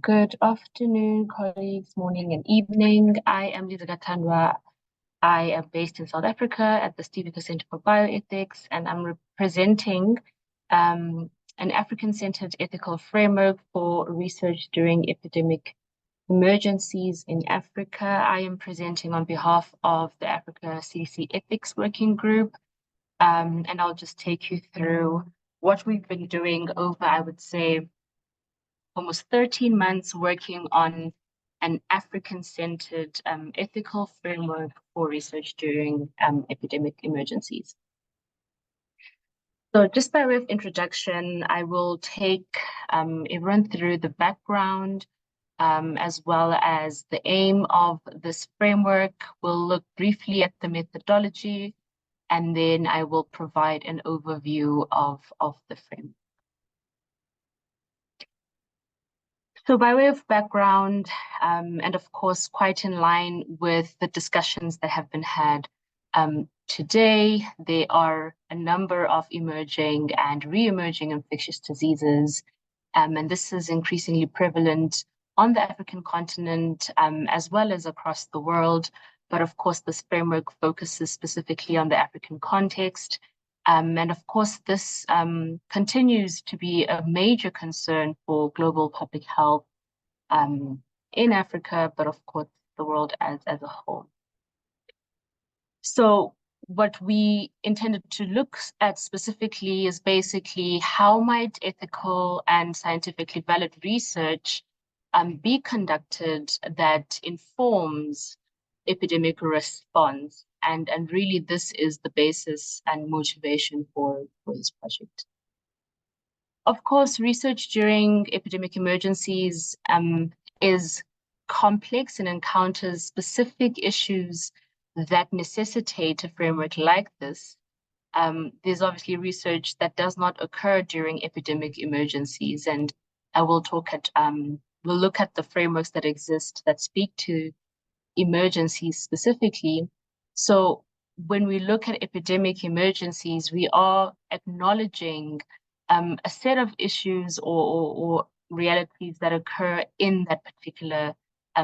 Good afternoon, colleagues, morning and evening. I am Lizeka Tandwa. I am based in South Africa at the Steve Biko Centre for Bioethics, and I'm representing an African-centered ethical framework for research during epidemic emergencies in Africa. I am presenting on behalf of the Africa CDC Ethics Working Group, and I'll just take you through what we've been doing over, I would say, almost 13 months working on an African-centered ethical framework for research during epidemic emergencies. So just by way of introduction, I will take everyone through the background as well as the aim of this framework. We'll look briefly at the methodology, and then I will provide an overview of the framework. So by way of background, and of course, quite in line with the discussions that have been had today, there are a number of emerging and re-emerging infectious diseases, and this is increasingly prevalent on the African continent as well as across the world. But of course, this framework focuses specifically on the African context. And of course, this continues to be a major concern for global public health in Africa, but of course, the world as a whole. So what we intended to look at specifically is basically how might ethical and scientifically valid research be conducted that informs epidemic response. And really, this is the basis and motivation for this project. Of course, research during epidemic emergencies is complex and encounters specific issues that necessitate a framework like this. There's obviously research that does not occur during epidemic emergencies, and I will we'll look at the frameworks that exist that speak to emergencies specifically. So when we look at epidemic emergencies, we are acknowledging a set of issues or realities that occur in that particular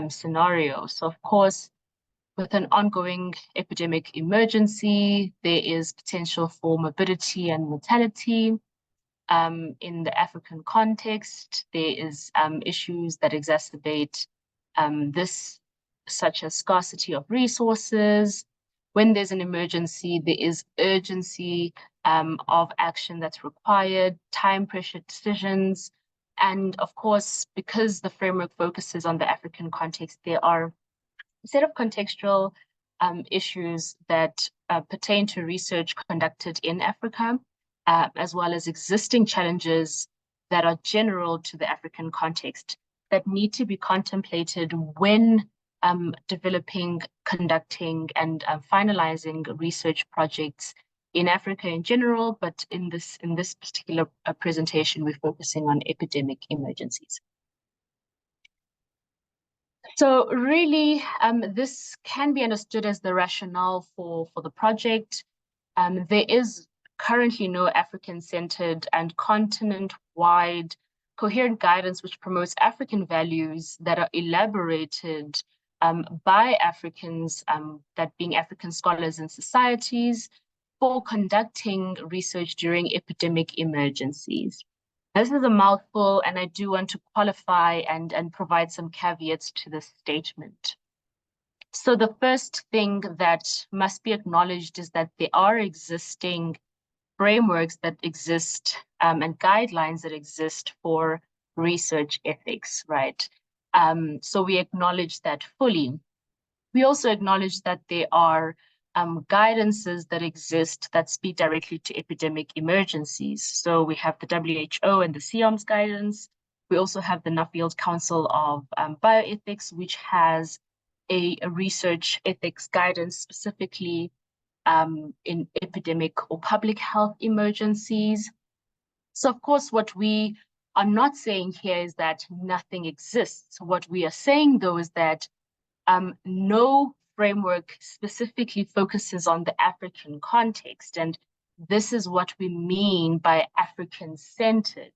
scenario. So of course, with an ongoing epidemic emergency, there is potential for morbidity and mortality. In the African context, there is issues that exacerbate this, such as scarcity of resources. When there's an emergency, there is urgency of action that's required, time pressure decisions. And of course, because the framework focuses on the African context, there are a set of contextual issues that pertain to research conducted in Africa, as well as existing challenges that are general to the African context that need to be contemplated when developing, conducting, and finalizing research projects in Africa in general, but in this particular presentation, we're focusing on epidemic emergencies. So really, this can be understood as the rationale for the project. There is currently no African-centered and continent-wide coherent guidance which promotes African values that are elaborated by Africans, that being African scholars and societies, for conducting research during epidemic emergencies. This is a mouthful, and I do want to qualify and provide some caveats to this statement. So the first thing that must be acknowledged is that there are existing frameworks that exist and guidelines that exist for research ethics, right? So we acknowledge that fully. We also acknowledge that there are guidances that exist that speak directly to epidemic emergencies. So we have the WHO and the CIOMS guidance. We also have the Nuffield Council of Bioethics, which has a research ethics guidance specifically in epidemic or public health emergencies. So of course, what we are not saying here is that nothing exists. What we are saying, though, is that no framework specifically focuses on the African context, and this is what we mean by African-centered.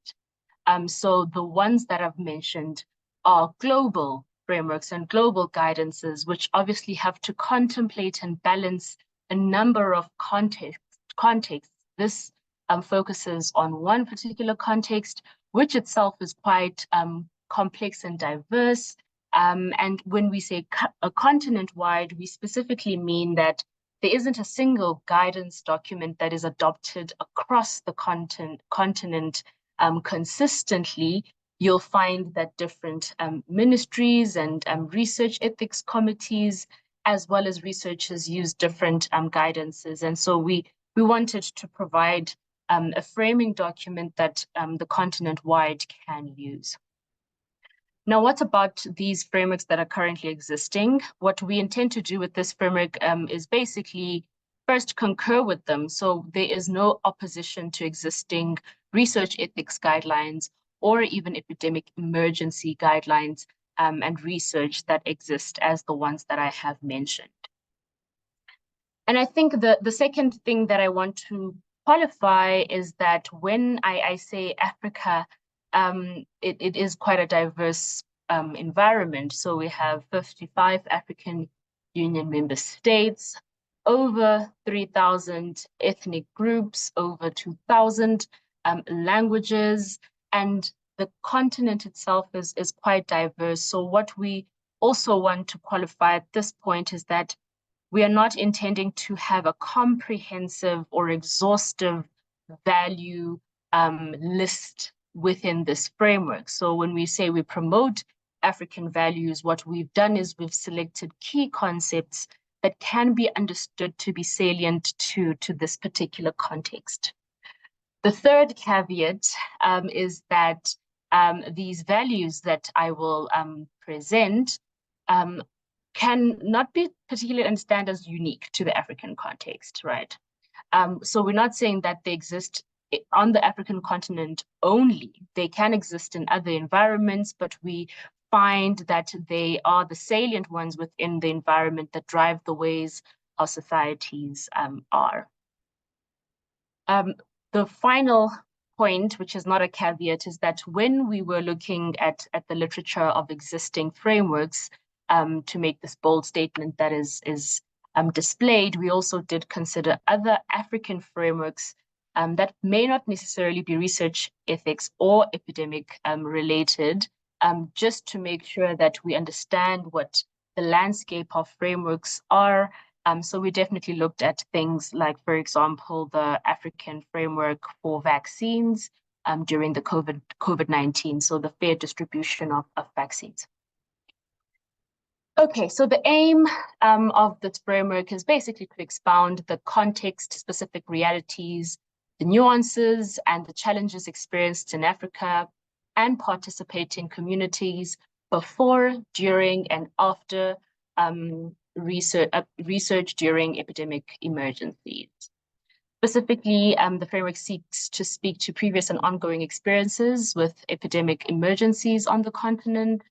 So the ones that I've mentioned are global frameworks and global guidances, which obviously have to contemplate and balance a number of contexts. This focuses on one particular context, which itself is quite complex and diverse. And when we say a continent-wide, we specifically mean that there isn't a single guidance document that is adopted across the continent consistently. You'll find that different ministries and research ethics committees, as well as researchers, use different guidances. And so we wanted to provide a framing document that the continent-wide can use. Now, what about these frameworks that are currently existing? What we intend to do with this framework is basically first concur with them. So there is no opposition to existing research ethics guidelines or even epidemic emergency guidelines and research that exist as the ones that I have mentioned. And I think the second thing that I want to qualify is that when I say Africa, it is quite a diverse environment. So we have 55 African Union member states, over 3,000 ethnic groups, over 2,000 languages, and the continent itself is quite diverse. So what we also want to qualify at this point is that we are not intending to have a comprehensive or exhaustive value list within this framework. So when we say we promote African values, what we've done is we've selected key concepts that can be understood to be salient to this particular context. The third caveat is that these values that I will present can not be particularly understood as unique to the African context, right? So we're not saying that they exist on the African continent only. They can exist in other environments, but we find that they are the salient ones within the environment that drive the ways our societies are. The final point, which is not a caveat, is that when we were looking at the literature of existing frameworks to make this bold statement that is displayed, we also did consider other African frameworks that may not necessarily be research ethics or epidemic related, just to make sure that we understand what the landscape of frameworks are. So we definitely looked at things like, for example, the African framework for vaccines during the COVID-19, so the fair distribution of vaccines. Okay, so the aim of this framework is basically to expound the context-specific realities, the nuances, and the challenges experienced in Africa and participating communities before, during, and after research during epidemic emergencies. Specifically, the framework seeks to speak to previous and ongoing experiences with epidemic emergencies on the continent,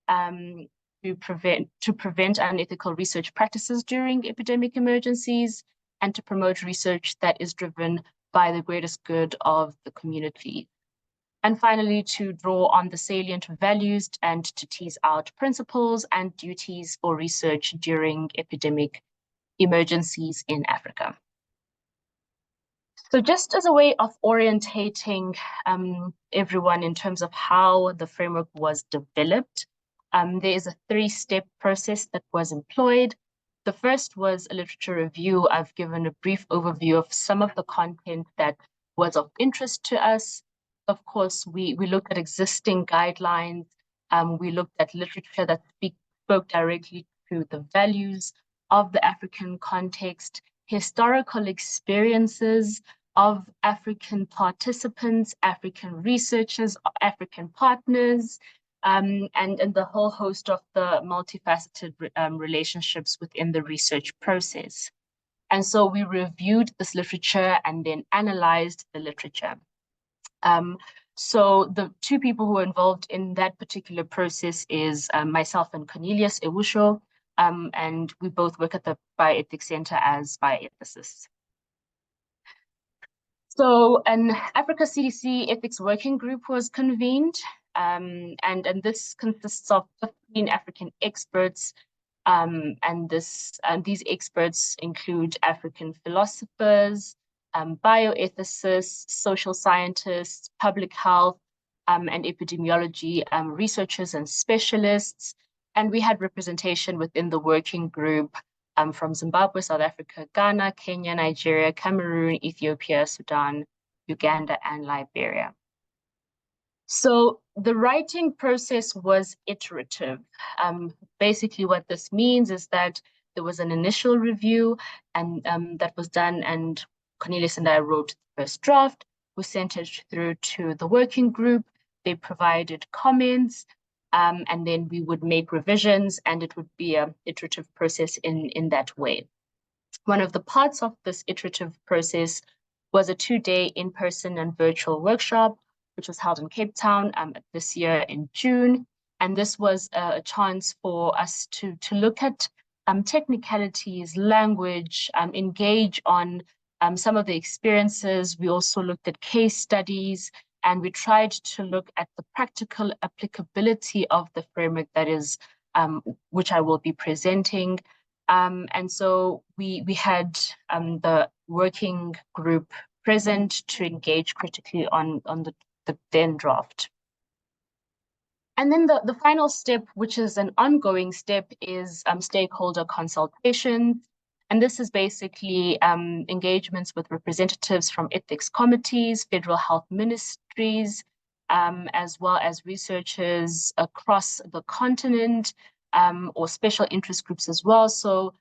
to prevent unethical research practices during epidemic emergencies, and to promote research that is driven by the greatest good of the community. And finally, to draw on the salient values and to tease out principles and duties for research during epidemic emergencies in Africa. So just as a way of orientating everyone in terms of how the framework was developed, there is a three-step process that was employed. The first was a literature review. I've given a brief overview of some of the content that was of interest to us. Of course, we looked at existing guidelines. We looked at literature that spoke directly to the values of the African context, historical experiences of African participants, African researchers, African partners, and the whole host of the multifaceted relationships within the research process. And so we reviewed this literature and then analyzed the literature. So the two people who were involved in that particular process is myself and Cornelius Ewusho, and we both work at the Bioethics Centre as bioethicists. So an Africa CDC ethics working group was convened. and this consists of 15 African experts, and these experts include African philosophers, bioethicists, social scientists, public health, and epidemiology researchers and specialists. And we had representation within the working group from Zimbabwe, South Africa, Ghana, Kenya, Nigeria, Cameroon, Ethiopia, Sudan, Uganda, and Liberia. So the writing process was iterative. Basically, what this means is that there was an initial review and that was done, and Cornelius and I wrote the first draft. We sent it through to the working group. They provided comments, and then we would make revisions, and it would be an iterative process in that way. One of the parts of this iterative process was a 2-day in-person and virtual workshop, which was held in Cape Town this year in June. And this was a chance for us to look at technicalities, language, engage on some of the experiences. We also looked at case studies, and we tried to look at the practical applicability of the framework that is, which I will be presenting. And so we had the working group present to engage critically on the then draft. And then the final step, which is an ongoing step, is stakeholder consultation. And this is basically engagements with representatives from ethics committees, federal health ministries, as well as researchers across the continent, or special interest groups as well. So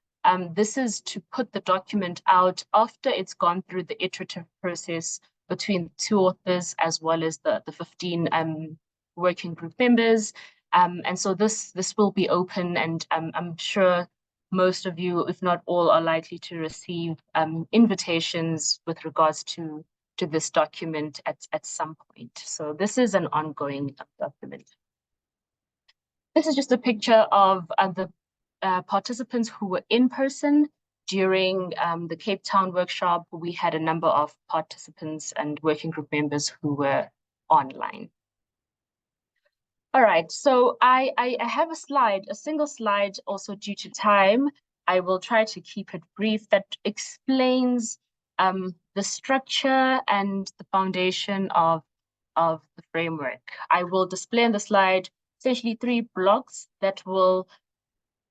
this is to put the document out after it's gone through the iterative process between 2 authors as well as the 15 working group members. And so this will be open, and I'm sure most of you, if not all, are likely to receive invitations with regards to this document at some point. So this is an ongoing document. This is just a picture of the participants who were in person during the Cape Town workshop. We had a number of participants and working group members who were online. All right, so I have a slide, a single slide, also due to time. I will try to keep it brief, that explains the structure and the foundation of the framework. I will display on the slide essentially 3 blocks that will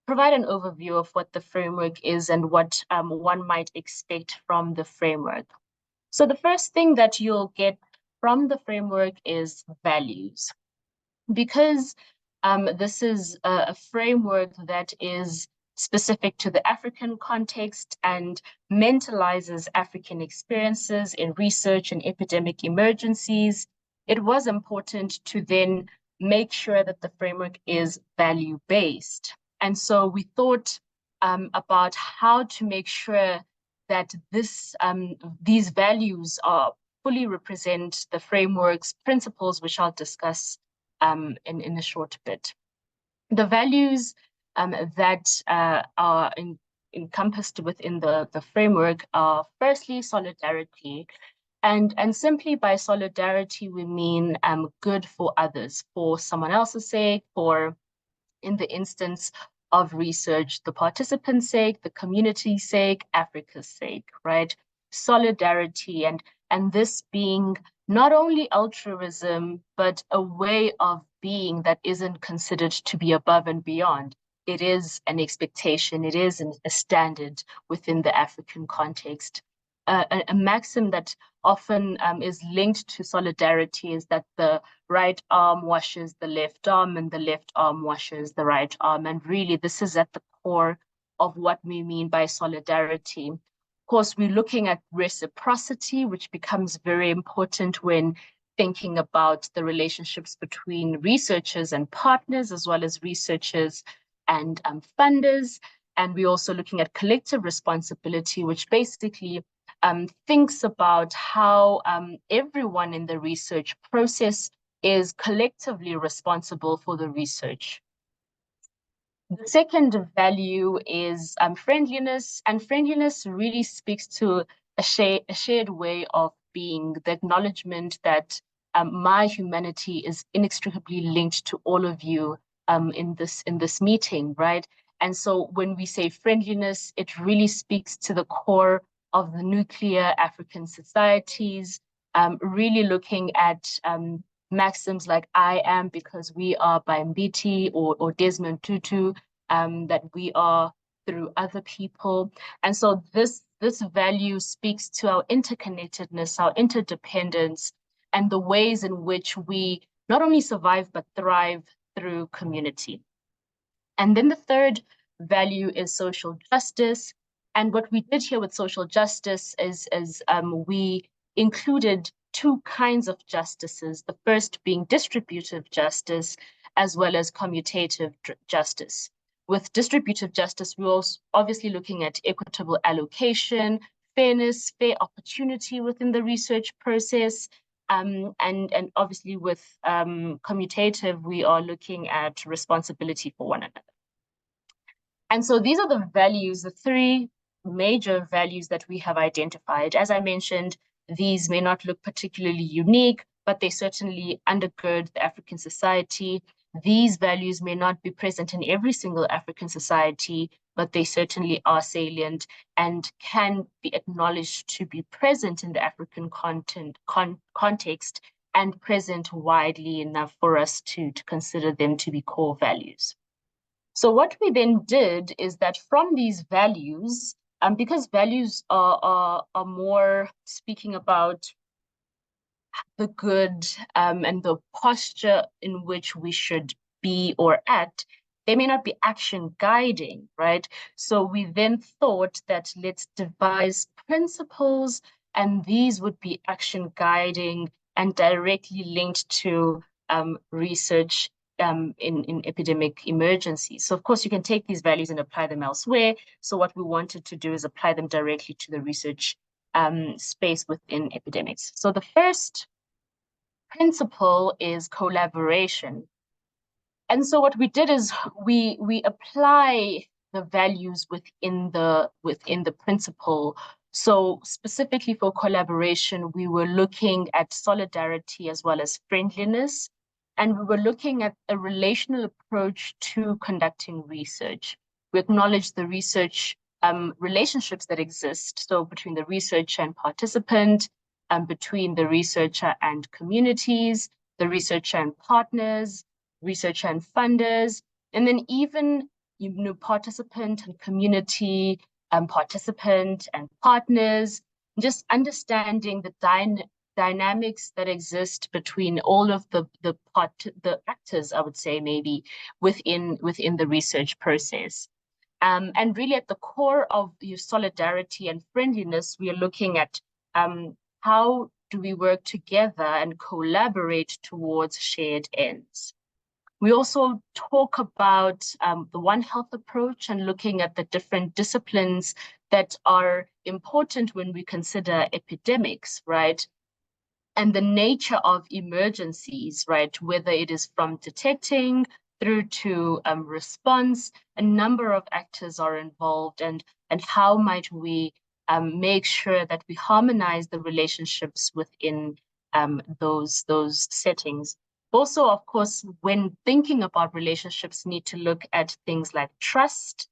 provide an overview of what the framework is and what one might expect from the framework. So the first thing that you'll get from the framework is values. Because this is a framework that is specific to the African context and mentalizes African experiences in research and epidemic emergencies, it was important to then make sure that the framework is value-based. And so we thought about how to make sure that these values fully represent the framework's principles, which I'll discuss in a short bit. The values that are encompassed within the framework are firstly solidarity. And simply by solidarity, we mean good for others, for someone else's sake, for, in the instance of research, the participant's sake, the community's sake, Africa's sake, right? Solidarity, and this being not only altruism, but a way of being that isn't considered to be above and beyond. It is an expectation, it is a standard within the African context. A maxim that often is linked to solidarity is that the right arm washes the left arm and the left arm washes the right arm. And really, this is at the core of what we mean by solidarity. Of course, we're looking at reciprocity, which becomes very important when thinking about the relationships between researchers and partners, as well as researchers and funders. And we're also looking at collective responsibility, which basically thinks about how everyone in the research process is collectively responsible for the research. The second value is friendliness, and friendliness really speaks to a shared way of being, the acknowledgement that my humanity is inextricably linked to all of you in this meeting, right? And so when we say friendliness, it really speaks to the core of the nuclear African societies, really looking at maxims like I am because we are by Mbiti or Desmond Tutu, that we are through other people. And so this value speaks to our interconnectedness, our interdependence, and the ways in which we not only survive, but thrive through community. And then the third value is social justice. And what we did here with social justice is we included two kinds of justices, the first being distributive justice, as well as commutative justice. With distributive justice, we're also obviously looking at equitable allocation, fairness, fair opportunity within the research process, and obviously with commutative, we are looking at responsibility for one another. And so these are the values, the three major values that we have identified. As I mentioned, these may not look particularly unique, but they certainly undergird the African society. These values may not be present in every single African society, but they certainly are salient and can be acknowledged to be present in the African context and present widely enough for us to consider them to be core values. So what we then did is that from these values, because values are more speaking about the good and the posture in which we should be or act, they may not be action guiding, right? So we then thought that let's devise principles, and these would be action guiding and directly linked to research in epidemic emergencies. So of course you can take these values and apply them elsewhere. So what we wanted to do is apply them directly to the research space within epidemics. So the first principle is collaboration. And so what we did is we apply the values within the principle. So specifically for collaboration, we were looking at solidarity as well as friendliness. And we were looking at a relational approach to conducting research. We acknowledge the research relationships that exist, so between the researcher and participant, between the researcher and communities, the researcher and partners, researcher and funders, and then even participant and community, participant and partners, just understanding the dynamics that exist between all of the actors, I would say maybe within the research process. And really at the core of your solidarity and friendliness, we are looking at how do we work together and collaborate towards shared ends. We also talk about the One Health approach and looking at the different disciplines that are important when we consider epidemics, right? And the nature of emergencies, right? Whether it is from detecting through to response, a number of actors are involved, and how might we make sure that we harmonize the relationships within those settings. Also, of course, when thinking about relationships, need to look at things like trust,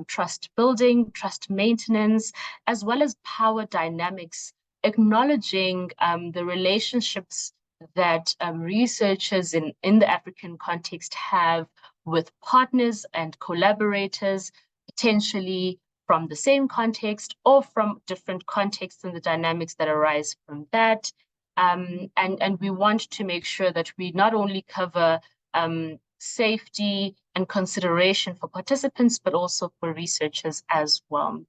trust building, trust maintenance, as well as power dynamics, acknowledging the relationships that researchers in the African context have with partners and collaborators, potentially from the same context or from different contexts and the dynamics that arise from that. And we want to make sure that we not only cover safety and consideration for participants, but also for researchers as well.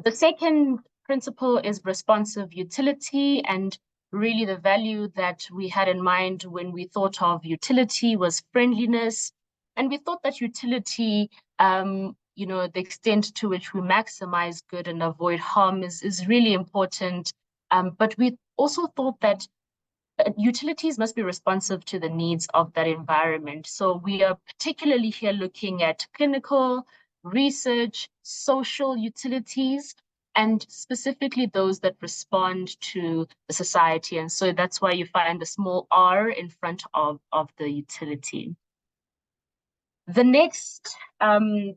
The second principle is responsive utility, and really the value that we had in mind when we thought of utility was friendliness. And we thought that utility, the extent to which we maximize good and avoid harm is really important. But we also thought that utilities must be responsive to the needs of that environment. So we are particularly here looking at clinical, research, social utilities, and specifically those that respond to the society. And so that's why you find the small r in front of the utility. The next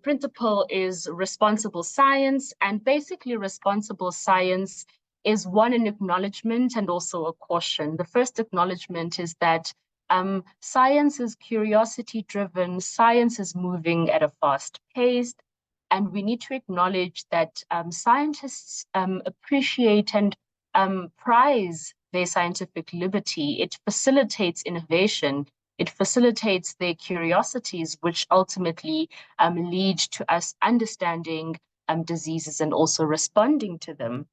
principle is responsible science, and basically responsible science is one, an acknowledgement and also a caution. The first acknowledgement is that science is curiosity-driven, science is moving at a fast pace, and we need to acknowledge that scientists appreciate and prize their scientific liberty. It facilitates innovation. It facilitates their curiosities, which ultimately lead to us understanding diseases and also responding to them.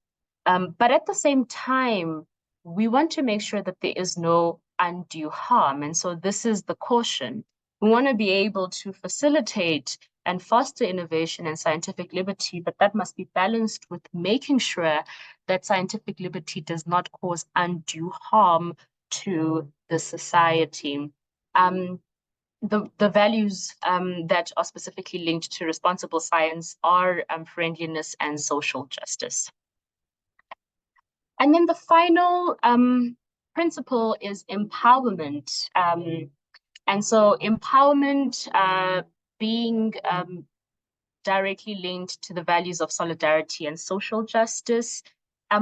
But at the same time, we want to make sure that there is no undue harm. And so this is the caution. We want to be able to facilitate and foster innovation and scientific liberty, but that must be balanced with making sure that scientific liberty does not cause undue harm to the society. The values that are specifically linked to responsible science are friendliness and social justice. And then the final principle is empowerment. And so empowerment being directly linked to the values of solidarity and social justice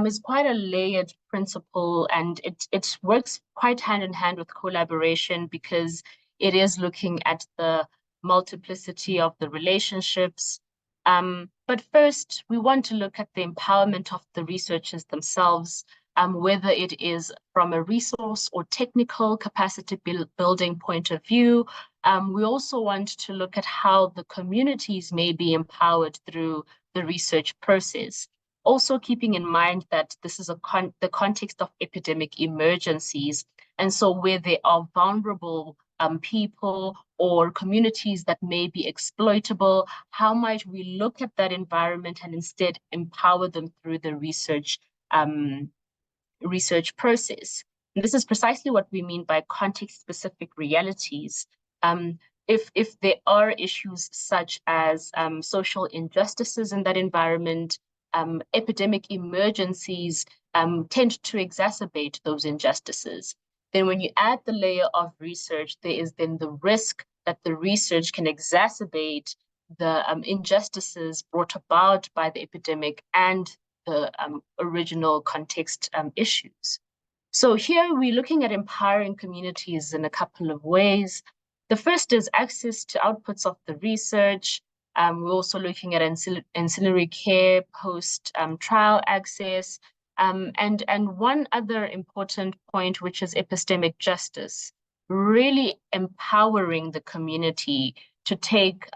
is quite a layered principle, and it works quite hand in hand with collaboration because it is looking at the multiplicity of the relationships. But first, we want to look at the empowerment of the researchers themselves, whether it is from a resource or technical capacity building point of view. We also want to look at how the communities may be empowered through the research process. Also keeping in mind that this is the context of epidemic emergencies. And so where there are vulnerable people or communities that may be exploitable, how might we look at that environment and instead empower them through the research process? And this is precisely what we mean by context-specific realities. If there are issues such as social injustices in that environment, epidemic emergencies tend to exacerbate those injustices. Then when you add the layer of research, there is then the risk that the research can exacerbate the injustices brought about by the epidemic and the original context issues. So here we're looking at empowering communities in a couple of ways. The first is access to outputs of the research. We're also looking at ancillary care, post-trial access, and one other important point, which is epistemic justice, really empowering the community to take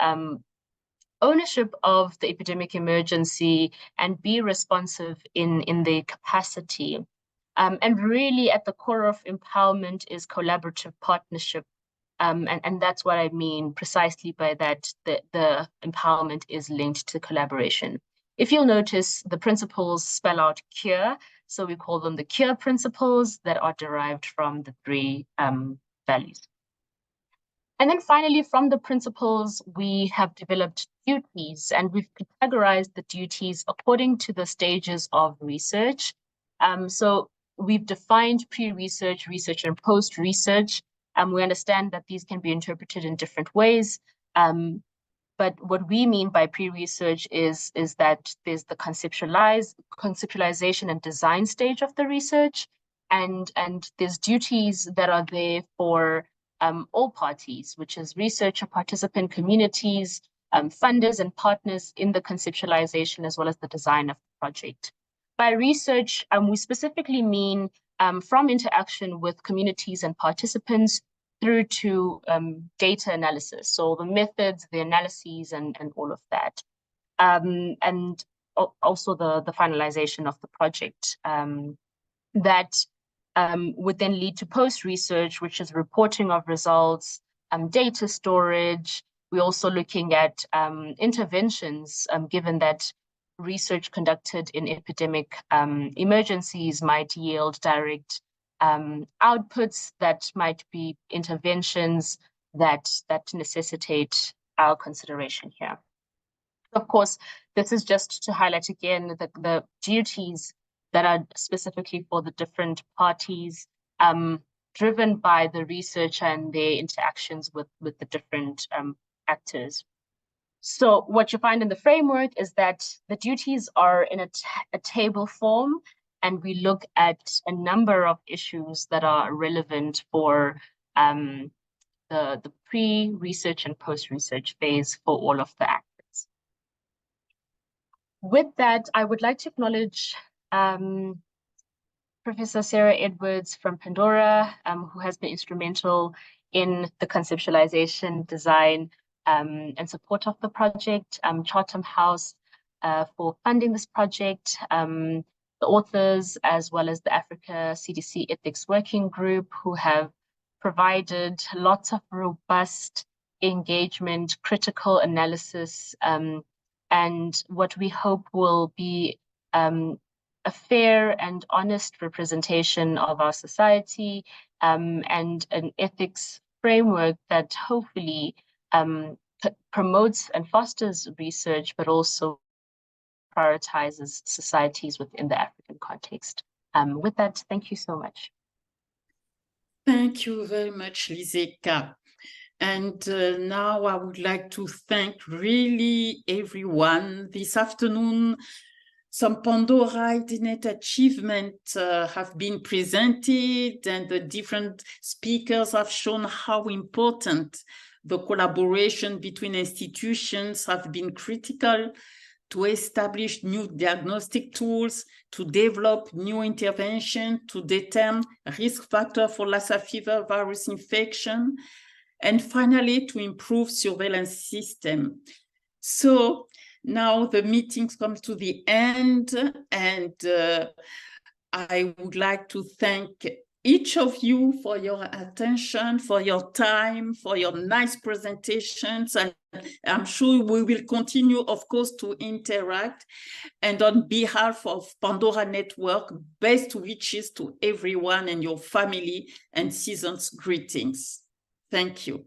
ownership of the epidemic emergency and be responsive in their capacity. And really at the core of empowerment is collaborative partnership. And that's what I mean precisely by that, the empowerment is linked to collaboration. If you'll notice, the principles spell out CURE, so we call them the CURE principles that are derived from the three values. And then finally, from the principles, we have developed duties, and we've categorized the duties according to the stages of research. So we've defined pre-research, research, and post-research. We understand that these can be interpreted in different ways. But what we mean by pre-research is that there's the conceptualization and design stage of the research, and there's duties that are there for all parties, which is researcher, participant communities, funders and partners in the conceptualization as well as the design of the project. By research, we specifically mean from interaction with communities and participants through to data analysis. So the methods, the analyses, and all of that. And also the finalization of the project. That would then lead to post-research, which is reporting of results, data storage. We're also looking at interventions, given that research conducted in epidemic emergencies might yield direct outputs that might be interventions that necessitate our consideration here. Of course, this is just to highlight again the duties that are specifically for the different parties, driven by the research and their interactions with the different actors. So what you find in the framework is that the duties are in a table form, and we look at a number of issues that are relevant for the pre-research and post-research phase for all of the actors. With that, I would like to acknowledge Professor Sarah Edwards from Pandora, who has been instrumental in the conceptualization, design, and support of the project, Chatham House for funding this project, the authors, as well as the Africa CDC Ethics Working Group, who have provided lots of robust engagement, critical analysis, and what we hope will be a fair and honest representation of our society, and an ethics framework that hopefully promotes and fosters research, but also prioritizes societies within the African context. With that, thank you so much. Thank you very much, Lizeka. And now I would like to thank really everyone. This afternoon, some PANDORA-ID-NET achievements have been presented, and the different speakers have shown how important the collaboration between institutions have been critical to establish new diagnostic tools, to develop new intervention, to determine risk factor for Lassa fever virus infection, and finally to improve surveillance system. So now the meetings come to the end, and I would like to thank each of you for your attention, for your time, for your nice presentations, and I'm sure we will continue, of course, to interact. And on behalf of Pandora Network, best wishes to everyone and your family, and season's greetings. Thank you.